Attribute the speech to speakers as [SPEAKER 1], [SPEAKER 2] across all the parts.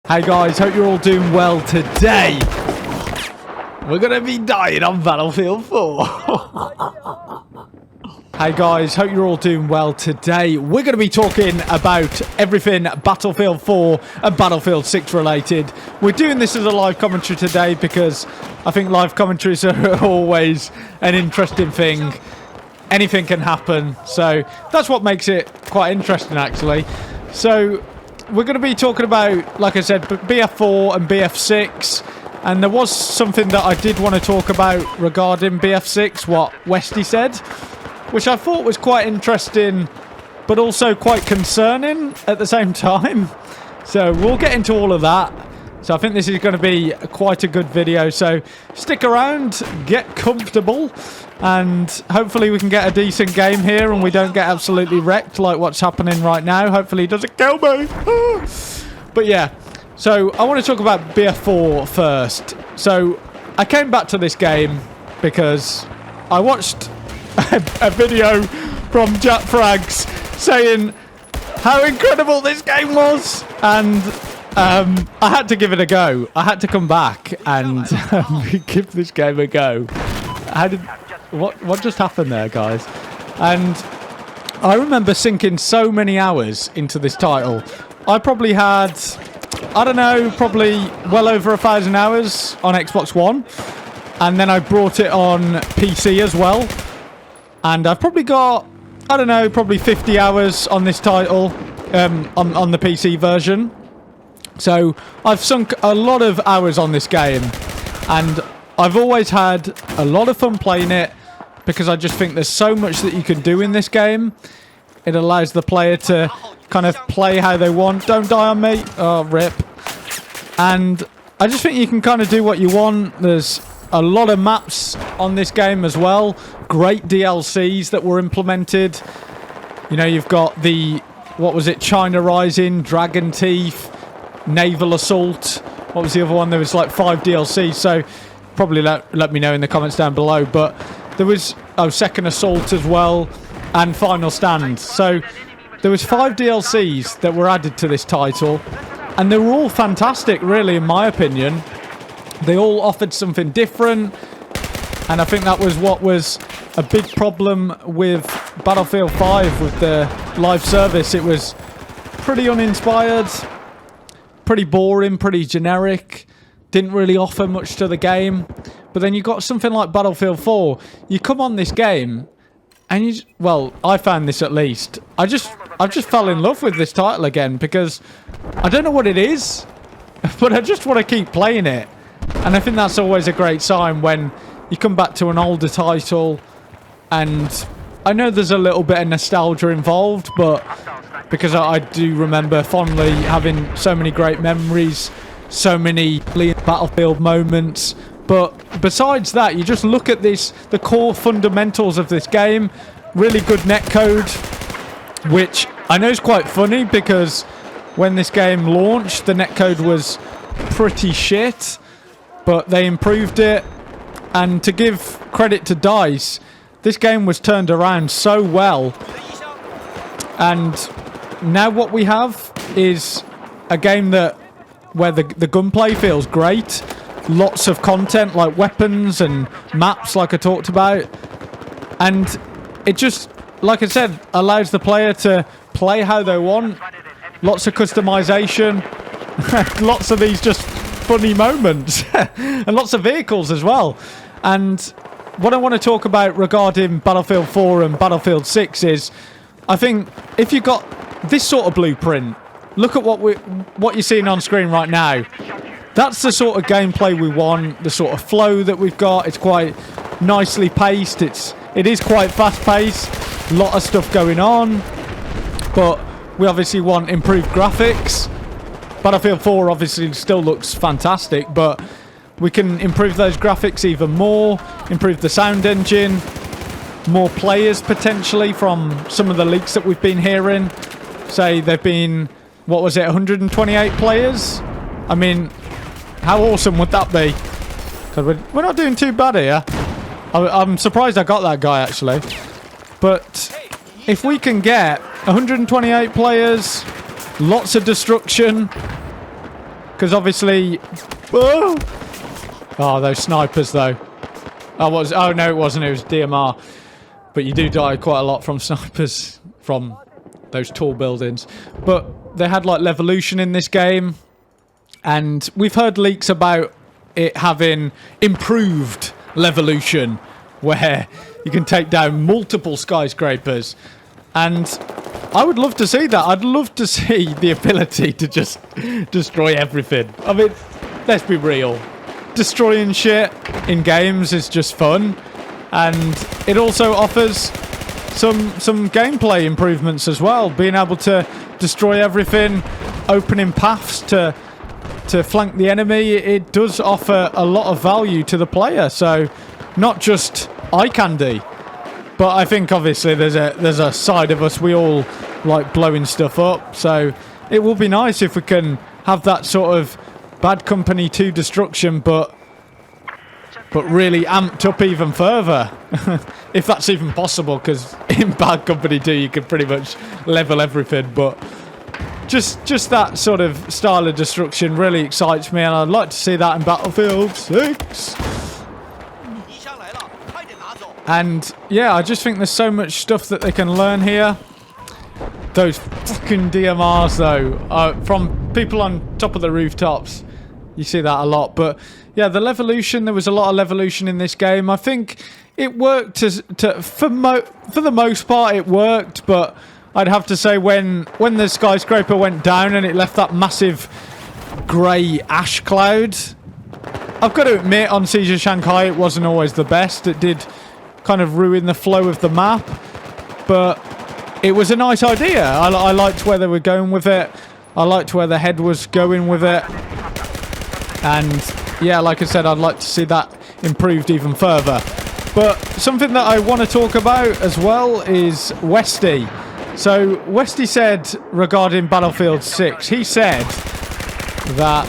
[SPEAKER 1] Hey guys, hope you're all doing well today. We're going to be dying on Battlefield 4. Hey guys, hope you're all doing well today. We're going to be talking about everything Battlefield 4 and Battlefield 6 related. We're doing this as a live commentary today because I think live commentaries are always an interesting thing. Anything can happen, so that's what makes it quite interesting actually. So we're going to be talking about, like I said, BF4 and BF6. And there was something that I did want to talk about regarding BF6, what Westy said, which I thought was quite interesting, but also quite concerning at the same time. So we'll get into all of that. So I think this is going to be quite a good video. So stick around, get comfortable, and hopefully we can get a decent game here and we don't get absolutely wrecked like what's happening right now. Hopefully it doesn't kill me. But yeah, so I want to talk about BF4 first. So I came back to this game because I watched a video from Jack Frags saying how incredible this game was, and I had to give it a go. I had to come back and give this game a go. What just happened there, guys? And I remember sinking so many hours into this title. I probably had, I don't know, probably well over 1,000 hours on Xbox One. And then I brought it on PC as well. And I've probably got, I don't know, probably 50 hours on this title on the PC version. So I've sunk a lot of hours on this game, and I've always had a lot of fun playing it because I just think there's so much that you can do in this game. It allows the player to kind of play how they want. Don't die on me. Oh, rip. And I just think you can kind of do what you want. There's a lot of maps on this game as well. Great DLCs that were implemented. You know, you've got the, what was it, China Rising, Dragon Teeth, Naval Assault. What was the other one? There was like 5 DLCs, so probably let me know in the comments down below. But there was Second Assault as well, and Final Stand. So there was 5 DLCs that were added to this title, and they were all fantastic, really, in my opinion. They all offered something different, and I think that was what was a big problem with Battlefield 5 with the live service. It was pretty uninspired, pretty boring, pretty generic, didn't really offer much to the game. But then you got something like Battlefield 4. You come on this game and you, well, I found this at least. I just fell in love with this title again because I don't know what it is, but I just want to keep playing it. And I think that's always a great sign when you come back to an older title. And I know there's a little bit of nostalgia involved, but because I do remember fondly having so many great memories, so many Battlefield moments. But besides that, you just look at this, the core fundamentals of this game. Really good netcode, which I know is quite funny because when this game launched, the netcode was pretty shit, but they improved it. And to give credit to DICE, this game was turned around so well. And now what we have is a game where the gunplay feels great. Lots of content like weapons and maps like I talked about. And it just, like I said, allows the player to play how they want. Lots of customization. Lots of these just funny moments. And lots of vehicles as well. And what I want to talk about regarding Battlefield 4 and Battlefield 6 is, I think if you got this sort of blueprint, look at what you're seeing on screen right now. That's the sort of gameplay we want, the sort of flow that we've got. It's quite nicely paced. It is quite fast paced. A lot of stuff going on. But we obviously want improved graphics. Battlefield 4 obviously still looks fantastic, but we can improve those graphics even more, improve the sound engine, more players potentially from some of the leaks that we've been hearing. Say they've been, what was it, 128 players? I mean, how awesome would that be? Because we're not doing too bad here. I'm surprised I got that guy actually. But if we can get 128 players, lots of destruction, Because obviously... Oh, those snipers, though. Oh, no, it wasn't. It was DMR. But you do die quite a lot from snipers from those tall buildings. But they had, like, Levolution in this game. And we've heard leaks about it having improved Levolution, where you can take down multiple skyscrapers. And I would love to see that. I'd love to see the ability to just destroy everything. I mean, let's be real. Destroying shit in games is just fun. And it also offers some gameplay improvements as well. Being able to destroy everything, opening paths to flank the enemy, it does offer a lot of value to the player. So, not just eye candy. But I think obviously there's a side of us, we all like blowing stuff up. So it will be nice if we can have that sort of Bad Company 2 destruction, but really amped up even further. If that's even possible, because in Bad Company 2 you can pretty much level everything. But just that sort of style of destruction really excites me, and I'd like to see that in Battlefield 6. And yeah, I just think there's so much stuff that they can learn here. Those fucking DMRs though, from people on top of the rooftops, you see that a lot. But yeah, the Levolution, there was a lot of Levolution in this game. I think it worked for the most part it worked, but I'd have to say when the skyscraper went down and it left that massive grey ash cloud, I've got to admit on Siege of Shanghai it wasn't always the best. It did kind of ruin the flow of the map, but it was a nice idea. I liked where they were going with it. I liked where the head was going with it, and yeah, like I said, I'd like to see that improved even further. But something that I want to talk about as well is Westy. So Westy said regarding Battlefield 6, he said that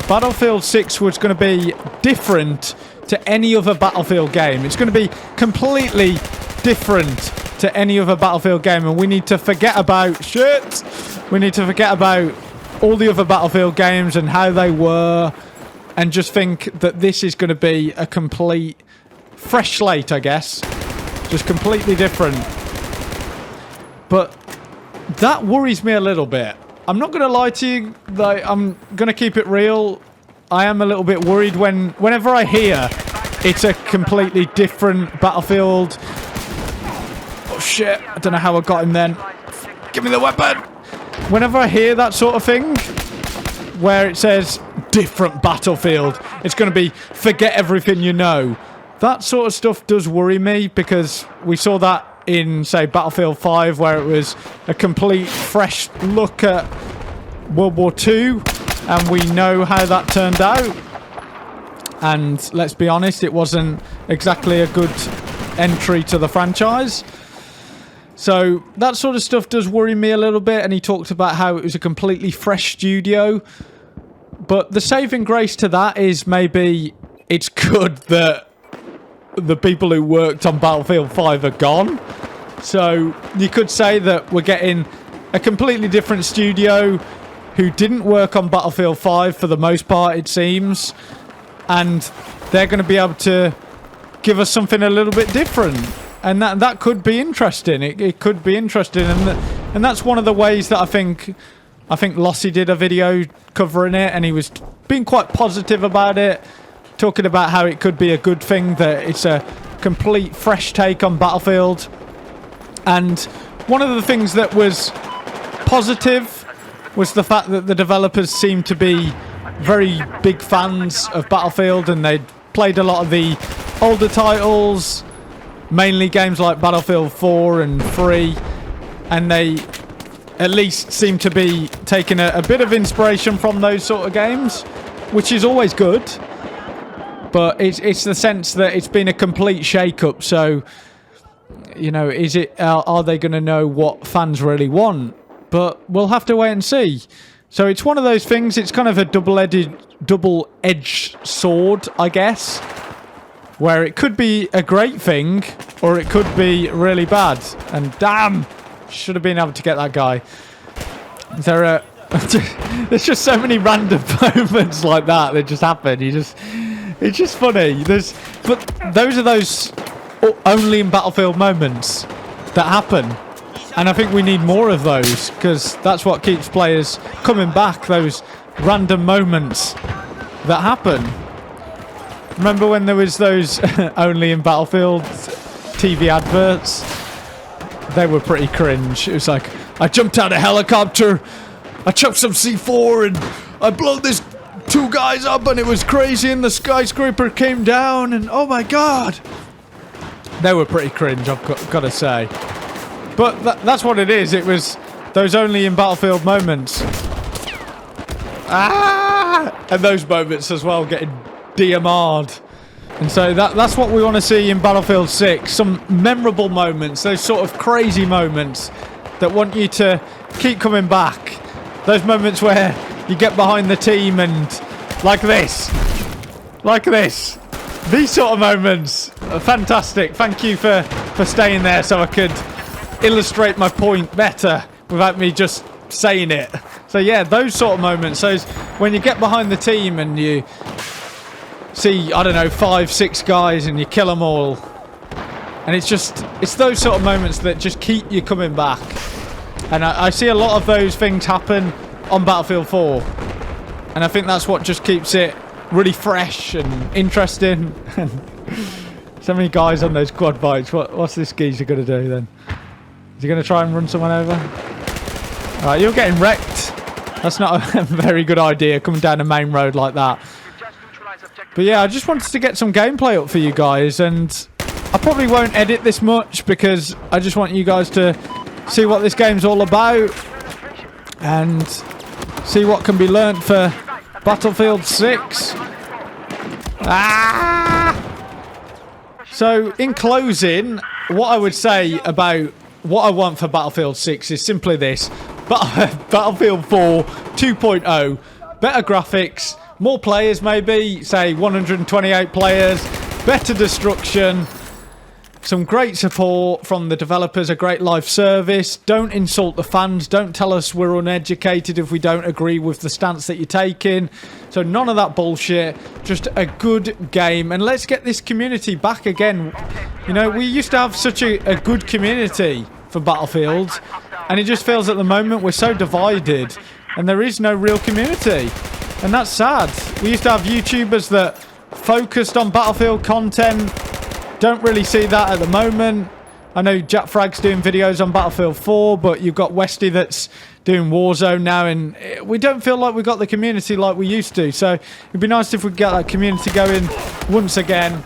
[SPEAKER 1] Battlefield 6 was going to be different to any other Battlefield game. It's going to be completely different to any other Battlefield game, and we need to forget about shit. We need to forget about all the other Battlefield games and how they were, and just think that this is going to be a complete fresh slate, I guess. Just completely different. But that worries me a little bit. I'm not going to lie to you. I'm going to keep it real. I am a little bit worried whenever I hear it's a completely different Battlefield. Oh shit, I don't know how I got him then. Give me the weapon! Whenever I hear that sort of thing, where it says different Battlefield, it's going to be forget everything you know. That sort of stuff does worry me, because we saw that in, say, Battlefield 5, where it was a complete fresh look at World War II. And we know how that turned out. And let's be honest, it wasn't exactly a good entry to the franchise. So that sort of stuff does worry me a little bit. And he talked about how it was a completely fresh studio. But the saving grace to that is maybe it's good that the people who worked on Battlefield 5 are gone. So you could say that we're getting a completely different studio who didn't work on Battlefield 5 for the most part, it seems. And they're going to be able to give us something a little bit different. And that could be interesting. It could be interesting. And that's one of the ways that I think Lossy did a video covering it. And he was being quite positive about it. Talking about how it could be a good thing, that it's a complete fresh take on Battlefield. And one of the things that was positive was the fact that the developers seemed to be very big fans of Battlefield, and they'd played a lot of the older titles, mainly games like Battlefield 4 and 3, and they at least seem to be taking a bit of inspiration from those sort of games, which is always good. But it's the sense that it's been a complete shake-up. So, you know, are they going to know what fans really want? But we'll have to wait and see. So it's one of those things. It's kind of a double-edged sword, I guess, where it could be a great thing or it could be really bad. And damn, should have been able to get that guy. Is there There's just so many random moments like that just happen. It's just funny. But those are those only in Battlefield moments that happen. And I think we need more of those, because that's what keeps players coming back, those random moments that happen. Remember when there was those only in Battlefield TV adverts? They were pretty cringe. It was like, I jumped out of a helicopter, I chucked some C4, and I blew these 2 guys up, and it was crazy, and the skyscraper came down, and oh my god. They were pretty cringe, I've got to say. But that's what it is. It was those only in Battlefield moments. And those moments as well, getting DMR'd. And so that's what we want to see in Battlefield 6. Some memorable moments, those sort of crazy moments that want you to keep coming back. Those moments where you get behind the team and like this. Like this. These sort of moments are fantastic. Thank you for staying there so I could illustrate my point better without me just saying it. So yeah, those sort of moments, those when you get behind the team and you see, I don't know, 5, 6 guys and you kill them all, and it's those sort of moments that just keep you coming back. And I see a lot of those things happen on Battlefield 4, and I think that's what just keeps it really fresh and interesting. So many guys on those quad bikes. What's this geezer gonna do then? Is he going to try and run someone over? Alright, you're getting wrecked. That's not a very good idea, coming down the main road like that. But yeah, I just wanted to get some gameplay up for you guys, and I probably won't edit this much because I just want you guys to see what this game's all about and see what can be learnt for Battlefield 6. So, in closing, what I would say about what I want for Battlefield 6 is simply this. Battlefield 4 2.0. Better graphics, more players maybe, say 128 players, better destruction, some great support from the developers, a great live service. Don't insult the fans. Don't tell us we're uneducated if we don't agree with the stance that you're taking. So none of that bullshit. Just a good game. And let's get this community back again. You know, we used to have such a good community for Battlefield. And it just feels at the moment we're so divided. And there is no real community. And that's sad. We used to have YouTubers that focused on Battlefield content. Don't really see that at the moment. I know Jack Frag's doing videos on Battlefield 4, but you've got Westy that's doing Warzone now, and we don't feel like we've got the community like we used to. So it'd be nice if we could get that community going once again.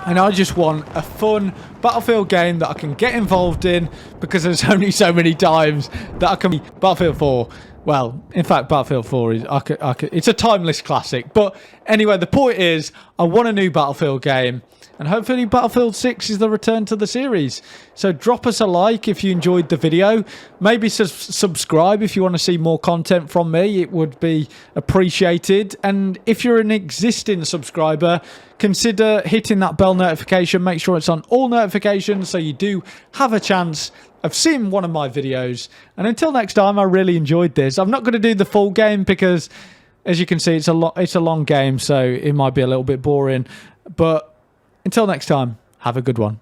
[SPEAKER 1] And I just want a fun Battlefield game that I can get involved in, because there's only so many times that I can be Battlefield 4. Well, in fact, Battlefield 4 is it's a timeless classic. But anyway, the point is, I want a new Battlefield game. And hopefully Battlefield 6 is the return to the series. So drop us a like if you enjoyed the video. Maybe subscribe if you want to see more content from me. It would be appreciated. And if you're an existing subscriber, consider hitting that bell notification. Make sure it's on all notifications so you do have a chance of seeing one of my videos. And until next time, I really enjoyed this. I'm not going to do the full game because, as you can see, it's a long game. So it might be a little bit boring. But until next time, have a good one.